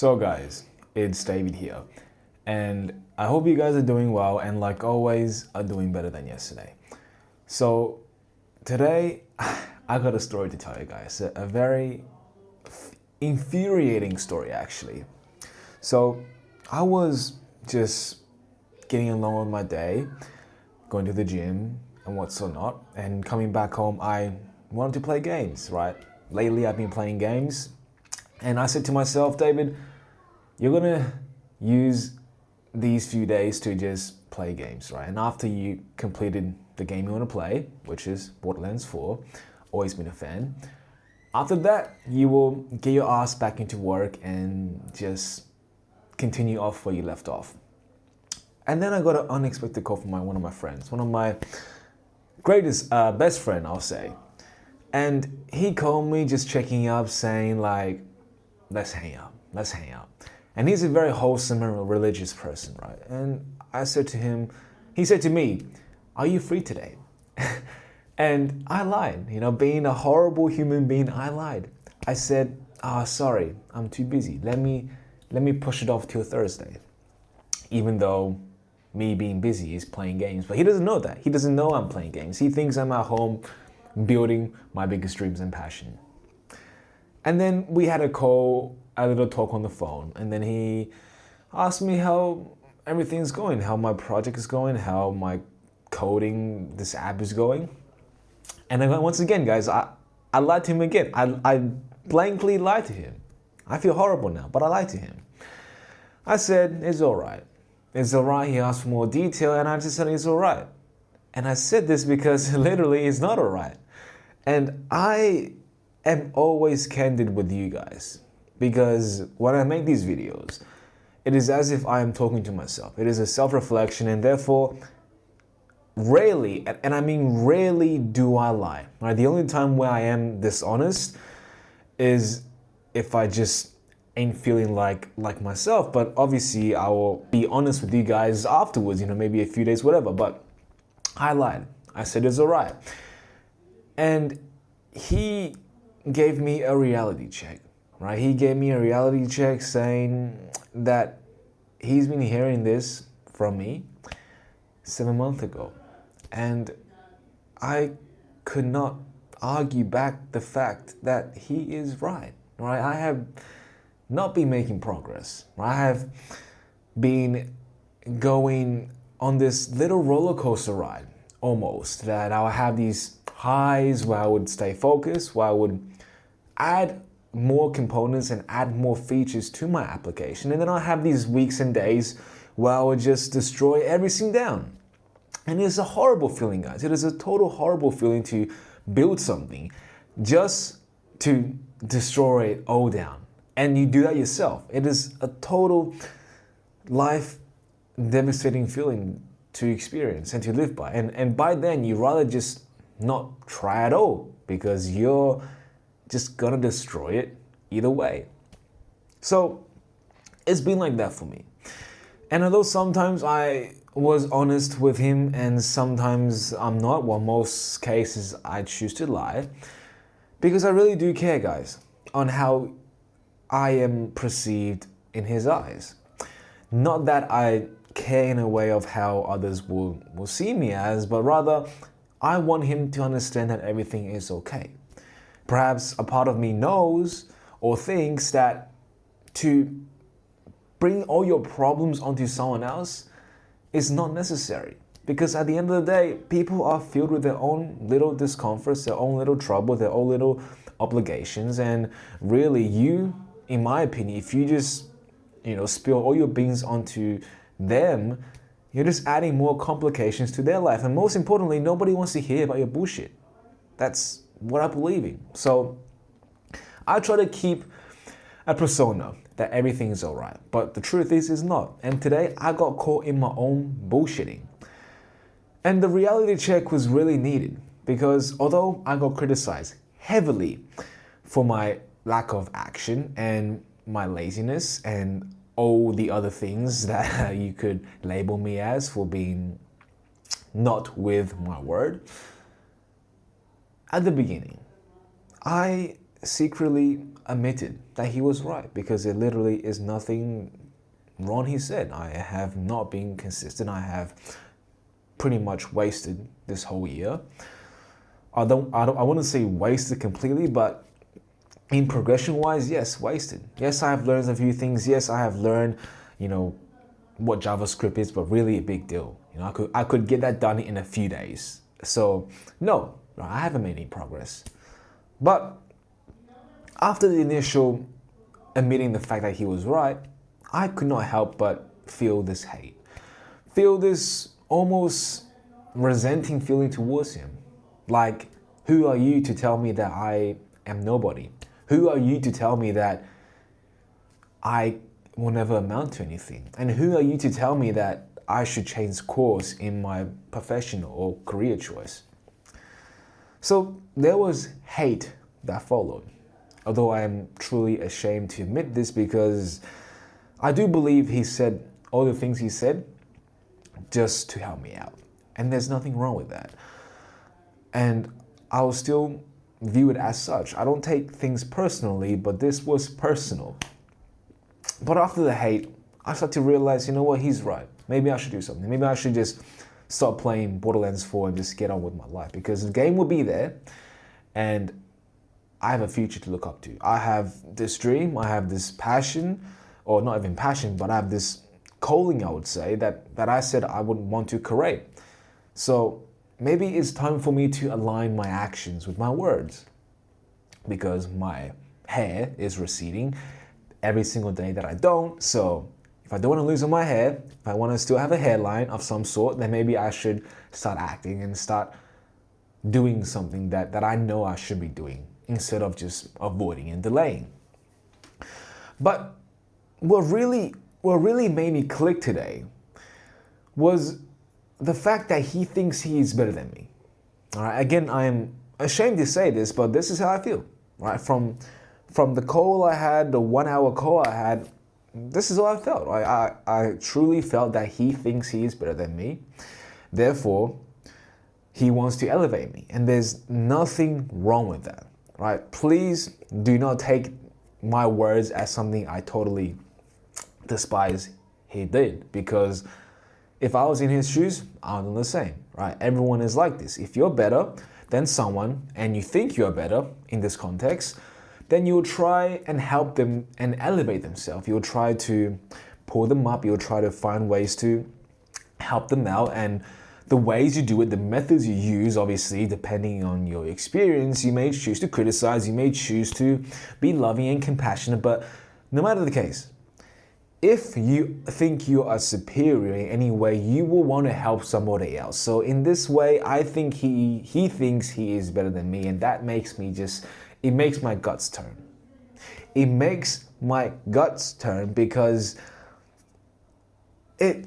So guys, it's David here, and I hope you guys are doing well and like always are doing better than yesterday. So today I got a story to tell you guys, a very infuriating story actually. So I was just getting along with my day, going to the gym and what's not, and coming back home I wanted to play games, right? Lately I've been playing games and I said to myself, David, you're gonna use these few days to just play games, right? And after you completed the game you want to play, which is Borderlands 4, always been a fan. After that, you will get your ass back into work and just continue off where you left off. And then I got an unexpected call from one of my friends, one of my best friend, I'll say. And he called me just checking up, saying like, let's hang out. And he's a very wholesome and religious person, right? And I said to him, he said to me, are you free today? And I lied, being a horrible human being, I lied. I said, sorry, I'm too busy. Let me push it off till Thursday. Even though me being busy is playing games, but he doesn't know that. He doesn't know I'm playing games. He thinks I'm at home building my biggest dreams and passion. And then we had a little talk on the phone, and then he asked me how everything's going, how my project is going, how my coding this app is going. And then once again, guys, I lied to him again. I blankly lied to him. I feel horrible now, but I lied to him. I said, it's all right. It's all right. He asked for more detail, and I just said, it's all right. And I said this because literally it's not all right. And I am always candid with you guys, because when I make these videos, it is as if I am talking to myself. It is a self-reflection, and therefore, rarely, and I mean rarely, do I lie. Right? The only time where I am dishonest is if I just ain't feeling like myself. But obviously, I will be honest with you guys afterwards. Maybe a few days, whatever. But I lied. I said it's alright, and he gave me a reality check. Right? He gave me a reality check saying that he's been hearing this from me 7 months ago. And I could not argue back the fact that he is right. Right? I have not been making progress. Right? I have been going on this little roller coaster ride almost, that I would have these highs where I would stay focused, where I would add more components and add more features to my application. And then I'll have these weeks and days where I would just destroy everything down. And it's a horrible feeling, guys. It is a total horrible feeling to build something just to destroy it all down. And you do that yourself. It is a total life devastating feeling to experience and to live by. And by then, you rather just not try at all, because you're just gonna destroy it either way. So it's been like that for me. And although sometimes I was honest with him and sometimes I'm not, well, most cases I choose to lie, because I really do care, guys, on how I am perceived in his eyes. Not that I care in a way of how others will see me as, but rather I want him to understand that everything is okay. Perhaps a part of me knows or thinks that to bring all your problems onto someone else is not necessary. Because at the end of the day, people are filled with their own little discomforts, their own little trouble, their own little obligations. And really, you, in my opinion, if you just, spill all your beans onto them, you're just adding more complications to their life. And most importantly, nobody wants to hear about your bullshit. That's what I believe in. So I try to keep a persona that everything is all right, but the truth is it's not. And today I got caught in my own bullshitting. And the reality check was really needed, because although I got criticized heavily for my lack of action and my laziness and all the other things that you could label me as for being not with my word, at the beginning, I secretly admitted that he was right, because there literally is nothing wrong he said. I have not been consistent. I have pretty much wasted this whole year. I wouldn't say wasted completely, but in progression wise, yes, wasted. Yes, I have learned a few things. Yes, I have learned, what JavaScript is, but really a big deal. I could get that done in a few days. So no, I haven't made any progress. But after the initial admitting the fact that he was right, I could not help but feel this hate. Feel this almost resenting feeling towards him. Like, who are you to tell me that I am nobody? Who are you to tell me that I will never amount to anything? And who are you to tell me that I should change course in my professional or career choice? So there was hate that followed. Although I am truly ashamed to admit this, because I do believe he said all the things he said just to help me out. And there's nothing wrong with that. And I'll still view it as such. I don't take things personally, but this was personal. But after the hate, I started to realize, he's right. Maybe I should do something. Maybe I should just stop playing Borderlands 4 and just get on with my life, because the game will be there and I have a future to look up to. I have this dream, I have this passion, or not even passion, but I have this calling, I would say, that I said I would want to create. So maybe it's time for me to align my actions with my words, because my hair is receding every single day that I don't. So if I don't want to lose all my hair, if I want to still have a hairline of some sort, then maybe I should start acting and start doing something that I know I should be doing, instead of just avoiding and delaying. But what really made me click today was the fact that he thinks he is better than me. All right. Again, I am ashamed to say this, but this is how I feel. Right. From the call I had, the 1 hour call I had, this is how I felt. Right? I truly felt that he thinks he is better than me. Therefore, he wants to elevate me, and there's nothing wrong with that. Right? Please do not take my words as something I totally despise he did, because if I was in his shoes, I would do the same, right? Everyone is like this. If you're better than someone and you think you're better in this context, then you'll try and help them and elevate themselves. You'll try to pull them up. You'll try to find ways to help them out. And the ways you do it, the methods you use, obviously, depending on your experience, you may choose to criticize, you may choose to be loving and compassionate, but no matter the case, if you think you are superior in any way, you will want to help somebody else. So in this way, I think he thinks he is better than me, and that makes me it makes my guts turn. It makes my guts turn because I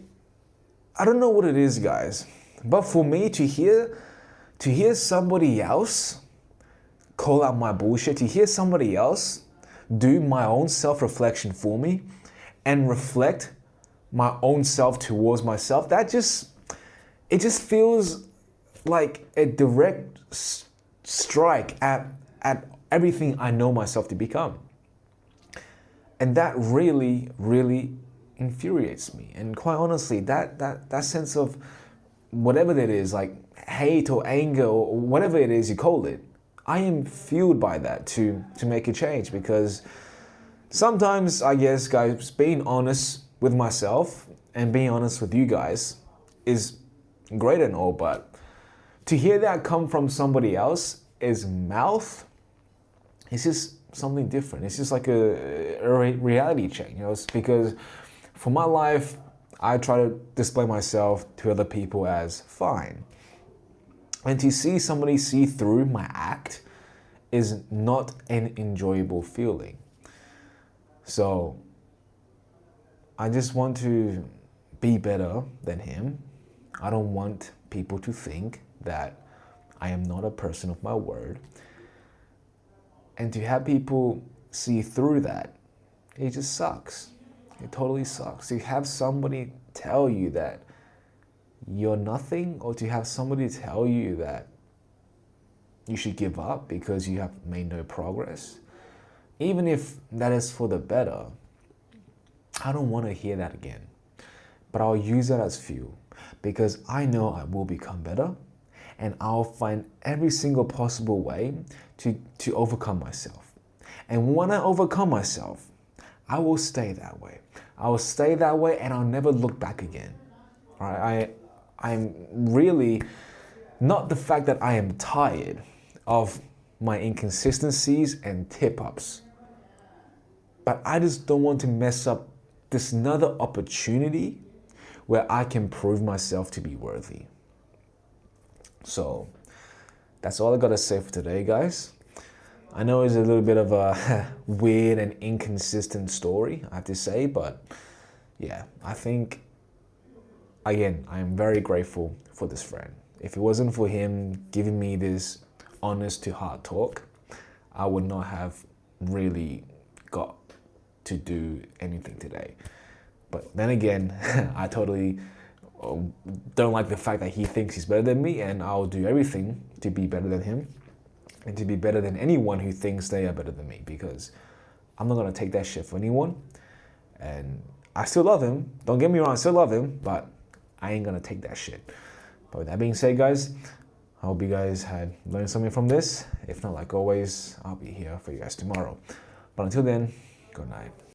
don't know what it is, guys, but for me to hear somebody else call out my bullshit, to hear somebody else do my own self-reflection for me, and reflect my own self towards myself, it just feels like a direct strike at everything I know myself to become. And that really, really infuriates me. And quite honestly, that sense of whatever that is, like hate or anger or whatever it is you call it, I am fueled by that to make a change, because sometimes, I guess, guys, being honest with myself and being honest with you guys is great and all, but to hear that come from somebody else's mouth, it's just something different. It's just like a reality check, because for my life, I try to display myself to other people as fine. And to see somebody see through my act is not an enjoyable feeling. So I just want to be better than him. I don't want people to think that I am not a person of my word. And to have people see through that, it just sucks. It totally sucks. To have somebody tell you that you're nothing, or to have somebody tell you that you should give up because you have made no progress. even if that is for the better, I don't want to hear that again. But I'll use that as fuel because I know I will become better and I'll find every single possible way to overcome myself. And when I overcome myself, I will stay that way. I will stay that way and I'll never look back again. All right? I'm really not the fact that I am tired of my inconsistencies and tip-ups, but I just don't want to mess up this another opportunity where I can prove myself to be worthy. So that's all I gotta say for today, guys. I know it's a little bit of a weird and inconsistent story, I have to say, but yeah, I think, again, I am very grateful for this friend. If it wasn't for him giving me this honest to heart talk, I would not have really got to do anything today. But then again, I totally don't like the fact that he thinks he's better than me, and I'll do everything to be better than him and to be better than anyone who thinks they are better than me, because I'm not going to take that shit for anyone. And I still love him. Don't get me wrong, I still love him, but I ain't going to take that shit. But with that being said, guys, I hope you guys had learned something from this. If not, like always, I'll be here for you guys tomorrow. But until then, good night.